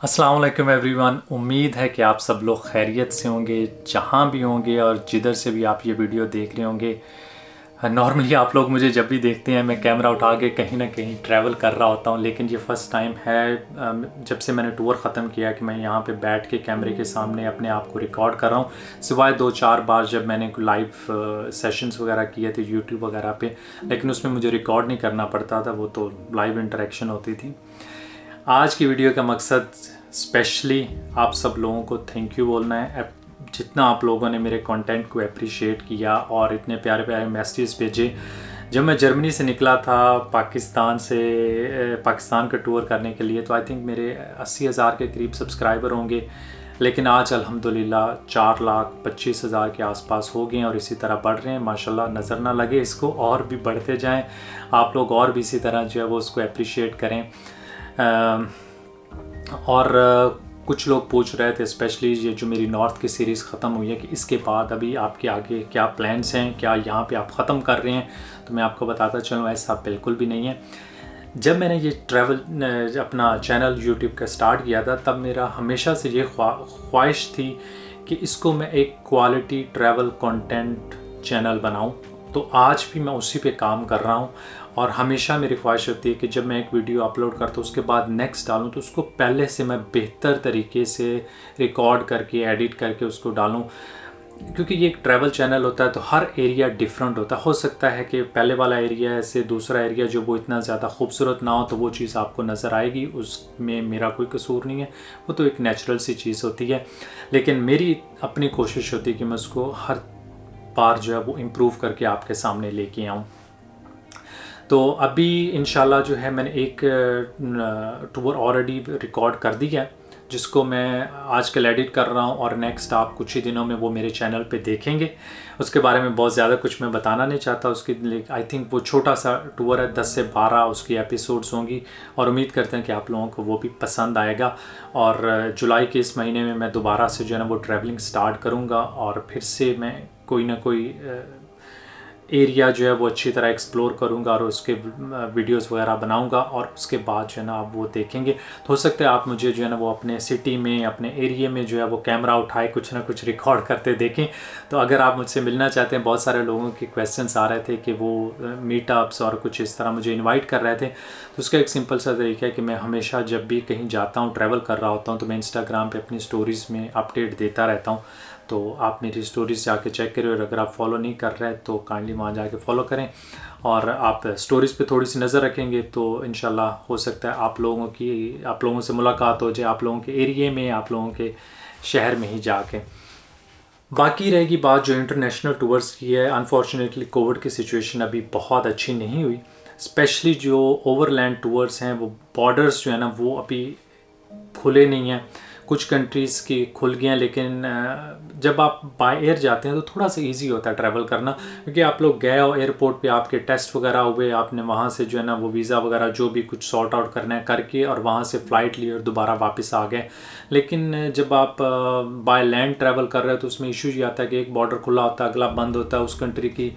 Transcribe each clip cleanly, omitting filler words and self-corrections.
अस्सलाम वालेकुम एवरीवन। उम्मीद है कि आप सब लोग खैरियत से होंगे जहाँ भी होंगे और जिधर से भी आप ये वीडियो देख रहे होंगे। नॉर्मली आप लोग मुझे जब भी देखते हैं मैं कैमरा उठा के कहीं ना कहीं ट्रैवल कर रहा होता हूँ, लेकिन ये फ़र्स्ट टाइम है जब से मैंने टूर ख़त्म किया कि मैं यहाँ पे बैठ के कैमरे के सामने अपने आप को रिकॉर्ड कर रहा हूँ। सिवाय 2-4 बार जब मैंने लाइव सेशंस वगैरह किए थे यूट्यूब वगैरह पे, लेकिन उसमें मुझे रिकॉर्ड नहीं करना पड़ता था, वो तो लाइव इंटरेक्शन होती थी। आज की वीडियो का मकसद स्पेशली आप सब लोगों को थैंक यू बोलना है। जितना आप लोगों ने मेरे कंटेंट को अप्रिशिएट किया और इतने प्यारे प्यारे मैसेजेस भेजे। जब मैं जर्मनी से निकला था पाकिस्तान का टूर करने के लिए, तो आई थिंक मेरे 80,000 के करीब सब्सक्राइबर होंगे, लेकिन आज अल्हम्दुलिल्लाह 4,25,000 के आसपास हो गए और इसी तरह बढ़ रहे हैं। माशाल्लाह, नज़र ना लगे इसको, और भी बढ़ते जाएं। आप लोग और भी इसी तरह जो है वो उसको अप्रिशिएट करें। कुछ लोग पूछ रहे थे, स्पेशली ये जो मेरी नॉर्थ की सीरीज़ ख़त्म हुई है, कि इसके बाद अभी आपके आगे क्या प्लान्स हैं, क्या यहाँ पे आप ख़त्म कर रहे हैं। तो मैं आपको बताता चलूँ, ऐसा बिल्कुल भी नहीं है। जब मैंने ये ट्रैवल अपना चैनल यूट्यूब का स्टार्ट किया था, तब मेरा हमेशा से ये ख्वाहिश थी कि इसको मैं एक क्वालिटी ट्रैवल कंटेंट चैनल बनाऊं। तो आज भी मैं उसी पे काम कर रहा हूँ, और हमेशा मेरी ख्वाहिश होती है कि जब मैं एक वीडियो अपलोड करता हूँ उसके बाद नेक्स्ट डालूँ, तो उसको पहले से मैं बेहतर तरीके से रिकॉर्ड करके एडिट करके उसको डालूँ। क्योंकि ये एक ट्रैवल चैनल होता है तो हर एरिया डिफरेंट होता है। हो सकता है कि पहले वाला एरिया से दूसरा एरिया जो वो इतना ज़्यादा खूबसूरत ना हो, तो वो चीज़ आपको नज़र आएगी, उसमें मेरा कोई कसूर नहीं है, वो तो एक नेचुरल सी चीज़ होती है। लेकिन मेरी अपनी कोशिश होती है कि मैं उसको हर बार जो है वो इम्प्रूव करके आपके सामने लेके आऊँ। तो अभी इंशाल्लाह जो है मैंने एक टूर ऑलरेडी रिकॉर्ड कर दिया है, जिसको मैं आजकल एडिट कर रहा हूँ, और नेक्स्ट आप कुछ ही दिनों में वो मेरे चैनल पे देखेंगे। उसके बारे में बहुत ज़्यादा कुछ मैं बताना नहीं चाहता। उसकी आई थिंक वो छोटा सा टूर है, 10 से 12 उसकी एपिसोड्स होंगी, और उम्मीद करते हैं कि आप लोगों को वो भी पसंद आएगा। और जुलाई के इस महीने में मैं दोबारा से जो है ना वो ट्रैवलिंग स्टार्ट करूँगा, और फिर से मैं कोई ना कोई एरिया जो है वो अच्छी तरह एक्सप्लोर करूंगा और उसके वीडियोस वगैरह बनाऊंगा, और उसके बाद जो है ना आप वो देखेंगे। तो हो सकता है आप मुझे जो है ना वो अपने सिटी में, अपने एरिया में जो है वो कैमरा उठाए कुछ ना कुछ रिकॉर्ड करते देखें। तो अगर आप मुझसे मिलना चाहते हैं, बहुत सारे लोगों के क्वेश्चंस आ रहे थे कि वो मीटअप्स और कुछ इस तरह मुझे इन्वाइट कर रहे थे, तो उसका एक सिंपल सा तरीका है कि मैं हमेशा जब भी कहीं जाता हूँ, ट्रैवल कर रहा होता हूँ, तो मैं इंस्टाग्राम पर अपनी स्टोरीज़ में अपडेट देता रहता हूँ। तो आप मेरी स्टोरीज़ जाके चेक करें, और अगर आप फॉलो नहीं कर रहे हैं तो काइंडली वहाँ जाके फॉलो करें, और आप स्टोरीज़ पे थोड़ी सी नज़र रखेंगे तो इंशाल्लाह हो सकता है आप लोगों से मुलाकात हो जाए, आप लोगों के एरिए में, आप लोगों के शहर में ही जाके। बाकी रहेगी बात जो इंटरनेशनल टूर्स की है। अनफॉर्चुनेटली कोविड की सिचुएशन अभी बहुत अच्छी नहीं हुई, स्पेशली जो ओवरलैंड टूर्स हैं, वो बॉर्डर्स जो है ना वो अभी खुले नहीं हैं। कुछ कंट्रीज़ की खुल गए हैं, लेकिन जब आप बाय एयर जाते हैं तो थोड़ा सा इजी होता है ट्रैवल करना, क्योंकि आप लोग गए हो एयरपोर्ट पे, आपके टेस्ट वगैरह हुए, आपने वहाँ से जो है ना वो वीज़ा वगैरह जो भी कुछ सॉर्ट आउट करना है करके, और वहाँ से फ़्लाइट ली और दोबारा वापस आ गए। लेकिन जब आप बाय लैंड ट्रैवल कर रहे हो तो उसमें इशू ये आता है कि एक बॉर्डर खुला होता है, अगला बंद होता है। उस कंट्री की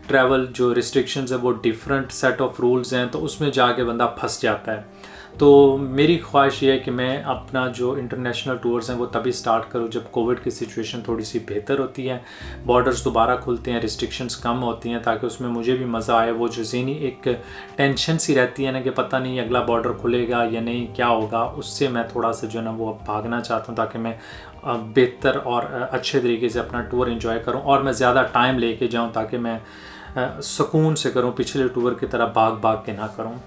ट्रैवल जो रिस्ट्रिक्शंस है वो डिफरेंट सेट ऑफ रूल्स हैं, तो उसमें जाके बंदा फंस जाता है। तो मेरी ख्वाहिश ये है कि मैं अपना जो इंटरनेशनल टूर्स हैं वो तभी स्टार्ट करूँ जब कोविड की सिचुएशन थोड़ी सी बेहतर होती है, बॉर्डर्स दोबारा खुलते हैं, रिस्ट्रिक्शंस कम होती हैं, ताकि उसमें मुझे भी मज़ा आए। वो जो ज़हनी एक टेंशन सी रहती है ना कि पता नहीं अगला बॉर्डर खुलेगा या नहीं, क्या होगा, उससे मैं थोड़ा सा जो है ना वो भागना चाहता हूँ, ताकि मैं बेहतर और अच्छे तरीके से अपना टूर एंजॉय करूँ, और मैं ज़्यादा टाइम लेके जाऊँ, ताकि मैं सुकून से करूँ, पिछले टूर की तरह भाग भाग के ना करूँ।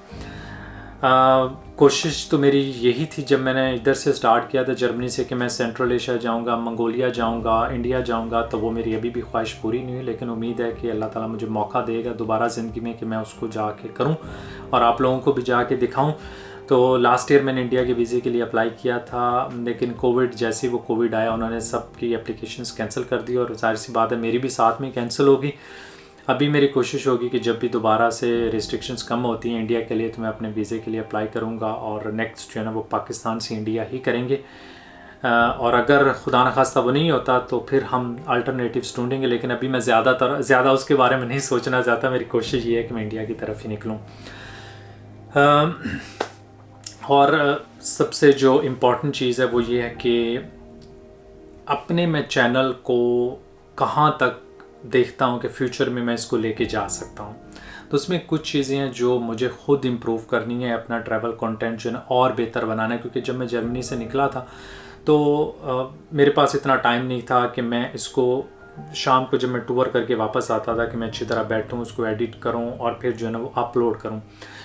कोशिश तो मेरी यही थी जब मैंने इधर से स्टार्ट किया था जर्मनी से, कि मैं सेंट्रल एशिया जाऊंगा, मंगोलिया जाऊंगा, इंडिया जाऊंगा। तो वो मेरी अभी भी ख्वाहिश पूरी नहीं हुई, लेकिन उम्मीद है कि अल्लाह ताला मुझे मौका देगा दोबारा ज़िंदगी में कि मैं उसको जाके करूं और आप लोगों को भी जाके दिखाऊं। तो लास्ट ईयर मैंने इंडिया के वीज़े के लिए अप्लाई किया था, लेकिन कोविड जैसे ही वो कोविड आया उन्होंने सबकी एप्लीकेशंस कैंसिल कर दी, और जाहिर सी बात है मेरी भी साथ में कैंसिल होगी। अभी मेरी कोशिश होगी कि जब भी दोबारा से रिस्ट्रिक्शंस कम होती हैं इंडिया के लिए, तो मैं अपने वीज़े के लिए अप्लाई करूँगा, और नेक्स्ट जो है ना वो पाकिस्तान से इंडिया ही करेंगे। और अगर खुदा न खास्ता वो नहीं होता तो फिर हम अल्टरनेटिव्स ढूंढेंगे, लेकिन अभी मैं ज़्यादा उसके बारे में नहीं सोचना चाहता। मेरी कोशिश ये है कि मैं इंडिया की तरफ ही निकलूँ। और सबसे जो इम्पोर्टेंट चीज़ है वो ये है कि अपने मैं चैनल को कहाँ तक देखता हूँ कि फ्यूचर में मैं इसको लेके जा सकता हूँ। तो उसमें कुछ चीज़ें हैं जो मुझे ख़ुद इम्प्रूव करनी है, अपना ट्रैवल कंटेंट जो है ना और बेहतर बनाना है। क्योंकि जब मैं जर्मनी से निकला था तो मेरे पास इतना टाइम नहीं था कि मैं इसको शाम को जब मैं टूर करके वापस आता था कि मैं अच्छी तरह बैठूं, उसको एडिट करूं और फिर जो है ना वो अपलोड करूं।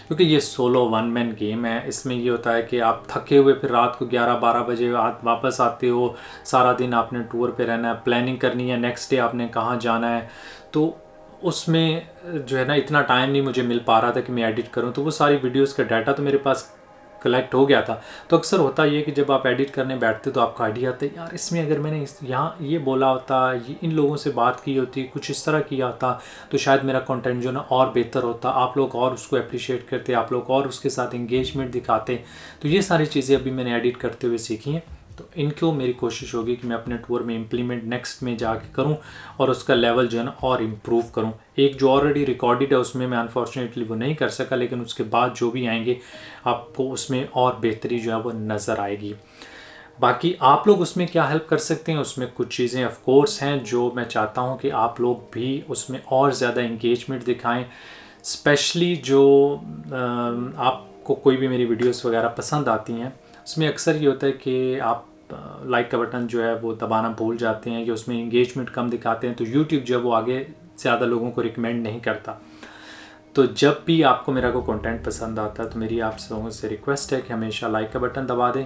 क्योंकि ये सोलो वन मैन गेम है। इसमें ये होता है कि आप थके हुए फिर रात को 11-12 बजे वापस आते हो, सारा दिन आपने टूर पे रहना है, प्लानिंग करनी है नेक्स्ट डे आपने कहाँ जाना है। तो उसमें जो है ना इतना टाइम नहीं मुझे मिल पा रहा था कि मैं एडिट करूं। तो वो सारी वीडियोस का डाटा तो मेरे पास कलेक्ट हो गया था। तो अक्सर होता ये कि जब आप एडिट करने बैठते तो आपका आइडिया आता है, यार इसमें अगर मैंने यहाँ ये बोला होता, ये इन लोगों से बात की होती, कुछ इस तरह किया होता, तो शायद मेरा कंटेंट जो ना और बेहतर होता, आप लोग और उसको अप्रिशिएट करते, आप लोग और उसके साथ इंगेजमेंट दिखाते। तो ये सारी चीज़ें अभी मैंने एडिट करते हुए सीखी हैं। तो इनको मेरी कोशिश होगी कि मैं अपने टूर में इम्प्लीमेंट नेक्स्ट में जाके करूं और उसका लेवल जो है ना और इम्प्रूव करूं। एक जो ऑलरेडी रिकॉर्डेड है उसमें मैं अनफॉर्चुनेटली वो नहीं कर सका, लेकिन उसके बाद जो भी आएंगे आपको उसमें और बेहतरी जो है वो नज़र आएगी। बाकी आप लोग उसमें क्या हेल्प कर सकते हैं, उसमें कुछ चीज़ें ऑफ कोर्स हैं जो मैं चाहता हूँ कि आप लोग भी उसमें और ज़्यादा इंगेजमेंट दिखाएं। स्पेशली जो आपको कोई भी मेरी वीडियोस वगैरह पसंद आती हैं, उसमें अक्सर ये होता है कि आप लाइक का बटन जो है वो दबाना भूल जाते हैं या उसमें इंगेजमेंट कम दिखाते हैं, तो यूट्यूब जो है वो आगे ज़्यादा लोगों को रिकमेंड नहीं करता। तो जब भी आपको मेरा कोई कंटेंट पसंद आता है तो मेरी आप लोगों से रिक्वेस्ट है कि हमेशा लाइक का बटन दबा दें।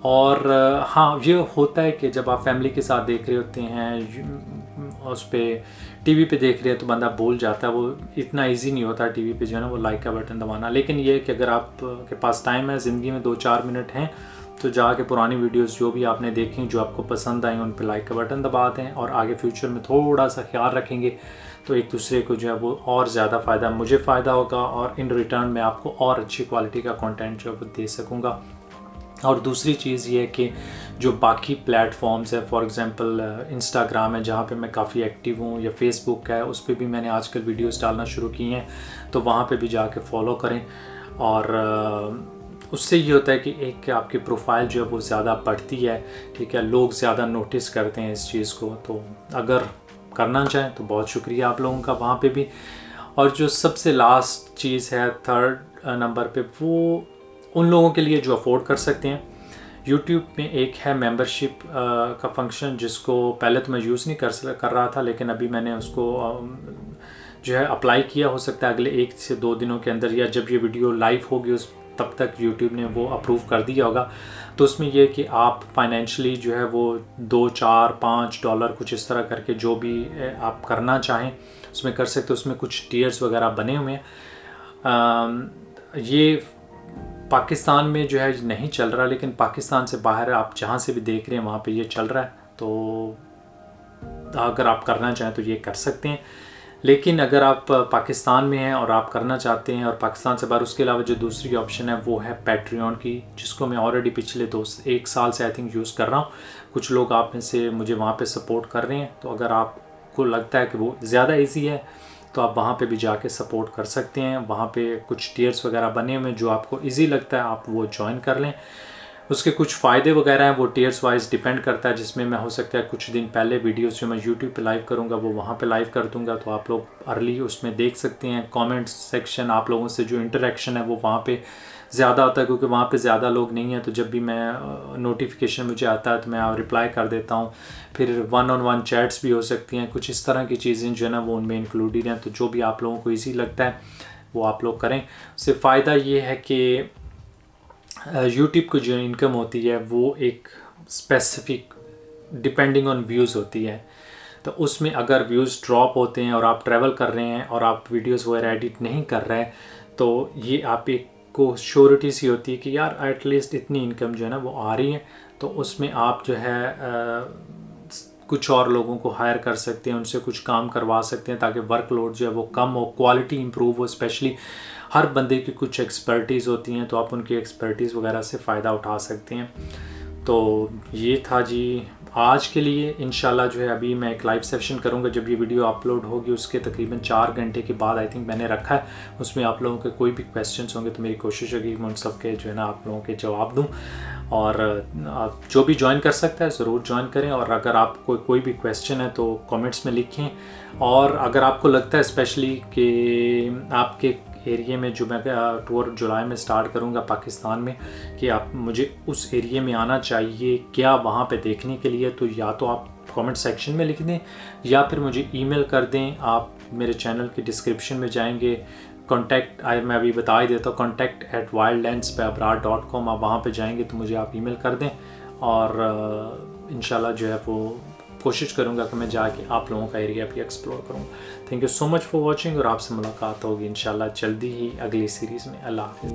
और हाँ, ये होता है कि जब आप फैमिली के साथ देख रहे होते हैं, उस पर टीवी पे देख रहे हैं तो बंदा भूल जाता है। वो इतना इजी नहीं होता टीवी पे जो है ना वो लाइक का बटन दबाना। लेकिन ये है कि अगर आप के पास टाइम है, ज़िंदगी में 2-4 मिनट हैं, तो जाके पुरानी वीडियोस जो भी आपने देखी, जो आपको पसंद आई, उन पे लाइक का बटन दबा दें। और आगे फ्यूचर में थोड़ा सा ख्याल रखेंगे तो एक दूसरे को जो है वो और ज़्यादा फ़ायदा, मुझे फ़ायदा होगा और इन रिटर्न में आपको और अच्छी क्वालिटी का कंटेंट जो है वो दे सकूँगा। और दूसरी चीज़ ये है कि जो बाकी प्लेटफॉर्म्स है, फॉर एग्जांपल इंस्टाग्राम है जहाँ पे मैं काफ़ी एक्टिव हूँ, या फेसबुक है उस पर भी मैंने आजकल वीडियोस डालना शुरू की हैं, तो वहाँ पे भी जाके फॉलो करें। और उससे ये होता है कि एक आपकी प्रोफाइल जो है वो ज़्यादा बढ़ती है, ठीक है, लोग ज़्यादा नोटिस करते हैं इस चीज़ को। तो अगर करना चाहें तो बहुत शुक्रिया आप लोगों का वहाँ पे भी। और जो सबसे लास्ट चीज़ है थर्ड नंबर पे, वो उन लोगों के लिए जो अफोर्ड कर सकते हैं। यूट्यूब में एक है मेंबरशिप का फंक्शन, जिसको पहले तो मैं यूज़ नहीं कर रहा था, लेकिन अभी मैंने उसको जो है अप्लाई किया। हो सकता है अगले 1 से 2 दिनों के अंदर, या जब ये वीडियो लाइव होगी उस तब तक यूट्यूब ने वो अप्रूव कर दिया होगा। तो उसमें ये कि आप फाइनेंशियली जो है वो $2-4-5 कुछ इस तरह करके जो भी आप करना चाहें उसमें कर सकते हो। उसमें कुछ टियर्स वगैरह बने हुए हैं। ये पाकिस्तान में जो है नहीं चल रहा, लेकिन पाकिस्तान से बाहर आप जहाँ से भी देख रहे हैं वहाँ पे ये चल रहा है। तो अगर आप करना चाहें तो ये कर सकते हैं। लेकिन अगर आप पाकिस्तान में हैं और आप करना चाहते हैं और पाकिस्तान से बाहर, उसके अलावा जो दूसरी ऑप्शन है वो है पैट्रियन की, जिसको मैं ऑलरेडी पिछले 1 साल से आई थिंक यूज़ कर रहा हूँ। कुछ लोग आप में से मुझे वहाँ पे सपोर्ट कर रहे हैं, तो अगर आपको लगता है कि वो ज़्यादा इजी है तो आप वहाँ पे भी जाके सपोर्ट कर सकते हैं। वहाँ पे कुछ टियर्स वगैरह बने हुए हैं, जो आपको ईजी लगता है आप वो ज्वाइन कर लें। उसके कुछ फ़ायदे वगैरह हैं, वो टियर्स वाइज डिपेंड करता है, जिसमें मैं हो सकता है कुछ दिन पहले वीडियोस जो मैं यूट्यूब पे लाइव करूँगा वो वहाँ पे लाइव कर दूँगा, तो आप लोग अर्ली उसमें देख सकते हैं। कमेंट सेक्शन, आप लोगों से जो इंटरेक्शन है वो वहाँ पे ज़्यादा होता है, क्योंकि वहाँ पे ज़्यादा लोग नहीं हैं। तो जब भी मैं नोटिफिकेशन मुझे आता है तो मैं रिप्लाई कर देता हूँ। फिर 1-on-1 चैट्स भी हो सकती हैं, कुछ इस तरह की चीज़ें जो है ना वो उनमें इंक्लूडेड हैं। तो जो भी आप लोगों को ईजी लगता है वो आप लोग करें। उससे फ़ायदा ये है कि यूट्यूब की जो इनकम होती है वो एक स्पेसिफिक डिपेंडिंग ऑन व्यूज़ होती है। तो उसमें अगर व्यूज़ ड्रॉप होते हैं और आप ट्रैवल कर रहे हैं और आप वीडियोस वगैरह एडिट नहीं कर रहे हैं, तो ये आप एक को श्योरिटी सी होती है कि यार एटलीस्ट इतनी इनकम जो है ना वो आ रही है। तो उसमें आप जो है कुछ और लोगों को हायर कर सकते हैं, उनसे कुछ काम करवा सकते हैं, ताकि वर्कलोड जो है वो कम हो, क्वालिटी इंप्रूव हो। स्पेशली हर बंदे की कुछ एक्सपर्टीज़ होती हैं, तो आप उनकी एक्सपर्टीज़ वगैरह से फ़ायदा उठा सकते हैं। तो ये था जी आज के लिए। इंशाल्लाह जो है अभी मैं एक लाइव सेशन करूंगा जब ये वीडियो अपलोड होगी, उसके तकरीबन 4 घंटे के बाद आई थिंक मैंने रखा है। उसमें आप लोगों के कोई भी क्वेश्चंस होंगे तो मेरी कोशिश होगी मैं उन सब के जो है ना आप लोगों के जवाब दूं। और आप जो भी ज्वाइन कर सकता है ज़रूर ज्वाइन करें, और अगर आपको कोई भी क्वेश्चन है तो कमेंट्स में लिखें। और अगर आपको लगता है स्पेशली कि आपके एरिया में जो मैं टूर जुलाई में स्टार्ट करूंगा पाकिस्तान में, कि आप मुझे उस एरिया में आना चाहिए क्या वहाँ पे देखने के लिए, तो या तो आप कमेंट सेक्शन में लिख दें या फिर मुझे ईमेल कर दें। आप मेरे चैनल के डिस्क्रिप्शन में जाएंगे, कॉन्टैक्ट मैं अभी बता ही देता हूँ, contact@wildlandsbyabrar.com। आप वहाँ पे जाएंगे तो मुझे आप ईमेल कर दें, और इंशाल्लाह जो है वो कोशिश करूँगा कि मैं जाके आप लोगों का एरिया भी एक्सप्लोर करूँ। Thank you so much for watching, और आपसे मुलाकात होगी इंशाल्लाह जल्दी ही अगली सीरीज़ में। अल्लाह हाफ़िज़।